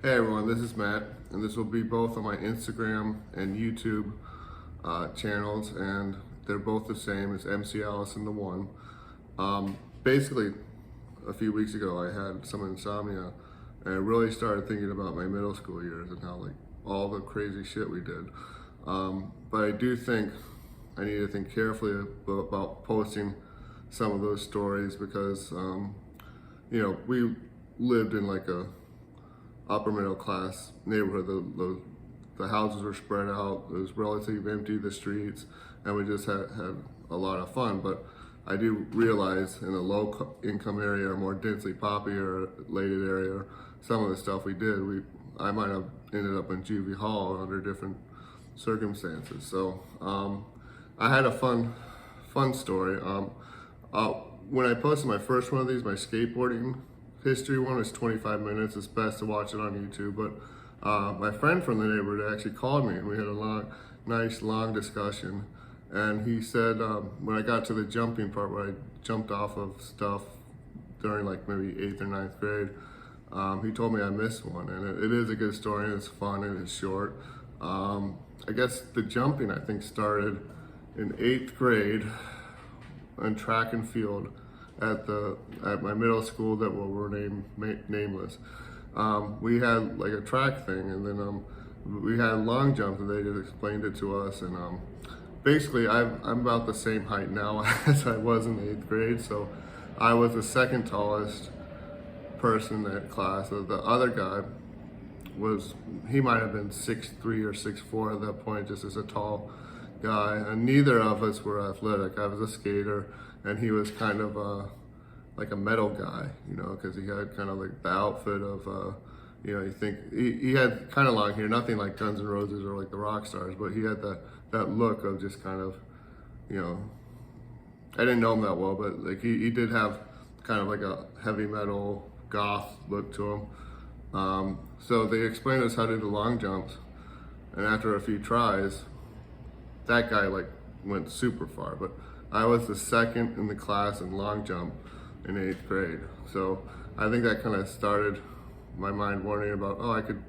Hey everyone, this is Matt, and this will be both on my Instagram and YouTube channels, and they're both the same. It's MC Allison the One. Basically, a few weeks ago, I had some insomnia, and I really started thinking about my middle school years and how all the crazy shit we did. But I do think I need to think carefully about posting some of those stories because we lived in like a upper middle class neighborhood. The houses were spread out. It was relatively empty, the streets, and we just had a lot of fun. But I do realize in a low income area or more densely populated area, some of the stuff we did, I might have ended up in juvie hall under different circumstances. So I had a fun story. When I posted my first one of these, my skateboarding history one, is 25 minutes. It's best to watch it on YouTube. But my friend from the neighborhood actually called me, and we had a nice long discussion. And he said when I got to the jumping part where I jumped off of stuff during like maybe 8th or 9th grade, he told me I missed one. And it is a good story, and it's fun, and it's short. I guess the jumping, I think, started in 8th grade on track and field at my middle school that were nameless. We had like a track thing, and then we had long jumps, and they just explained it to us. And basically, I'm about the same height now as I was in 8th grade, so I was the second tallest person in that class. So the other guy he might have been 6'3" or 6'4" at that point, just as a tall guy, and neither of us were athletic. I was a skater, and he was kind of like a metal guy, because he had kind of like the outfit of, you think he had kind of long hair, nothing like Guns N' Roses or like the rock stars, but he had that look of just kind of, I didn't know him that well, but like he did have kind of like a heavy metal goth look to him. So they explained us how to do long jumps, and after a few tries, that guy like went super far, but I was the second in the class in long jump in 8th grade. So I think that kind of started my mind wondering about, I could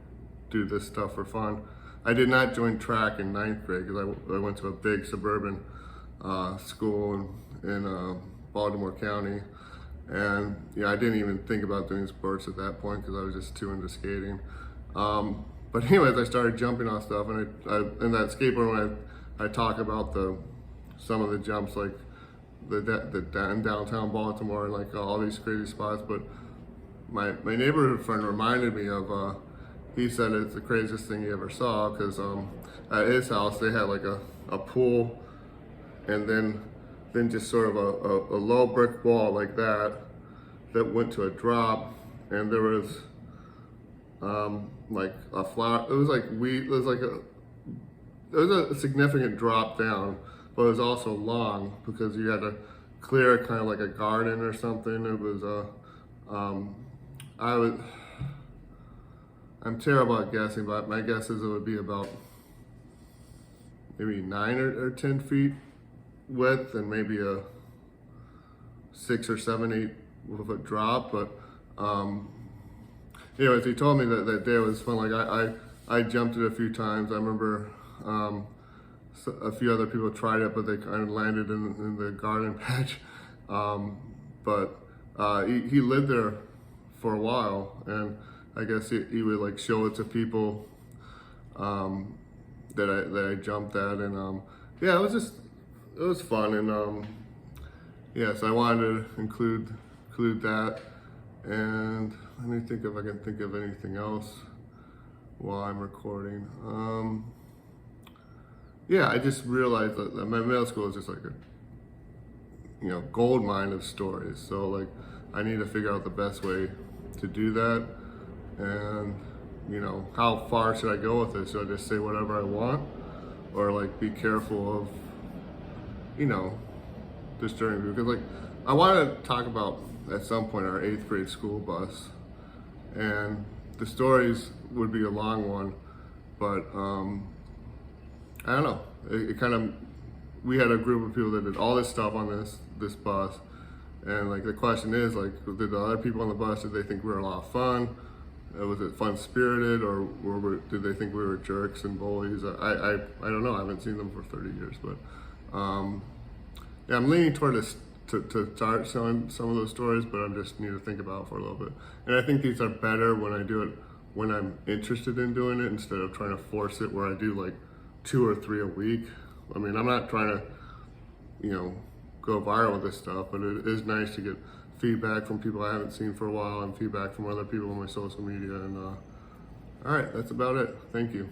do this stuff for fun. I did not join track in 9th grade because I went to a big suburban school in Baltimore County. And I didn't even think about doing sports at that point because I was just too into skating. But anyways, I started jumping on stuff, and in that skateboard, when I talk about some of the jumps, like in downtown Baltimore and like all these crazy spots. But my neighborhood friend reminded me of, he said it's the craziest thing he ever saw, because at his house they had like a pool, and then just sort of a low brick wall like that went to a drop, and there was like a flower. It was like it was a significant drop down, but it was also long because you had to clear kind of like a garden or something. It was I'm terrible at guessing, but my guess is it would be about maybe 9 or 10 feet width, and maybe a 6 or 7, 8 foot drop. But anyways, he told me that day was fun. Like I jumped it a few times. I remember a few other people tried it, but they kind of landed in the garden patch. But he lived there for a while, and I guess he would like show it to people that I jumped at, and it was fun. And so I wanted to include that. And let me think if I can think of anything else while I'm recording. I just realized that my middle school is just like a gold mine of stories. So like I need to figure out the best way to do that, and how far should I go with this? Should I just say whatever I want, or like be careful of disturbing people? Because like I want to talk about at some point our 8th grade school bus, and the stories would be a long one, but I don't know. It kind of, we had a group of people that did all this stuff on this bus, and like the question is like, did the other people on the bus, did they think we were a lot of fun? Was it fun spirited, or did they think we were jerks and bullies? I don't know. I haven't seen them for 30 years, but yeah, I'm leaning toward this to start selling some of those stories, but I just need to think about it for a little bit. And I think these are better when I do it when I'm interested in doing it, instead of trying to force it where I do like 2 or 3 a week. I mean, I'm not trying to, go viral with this stuff, but it is nice to get feedback from people I haven't seen for a while and feedback from other people on my social media. And all right, that's about it. Thank you.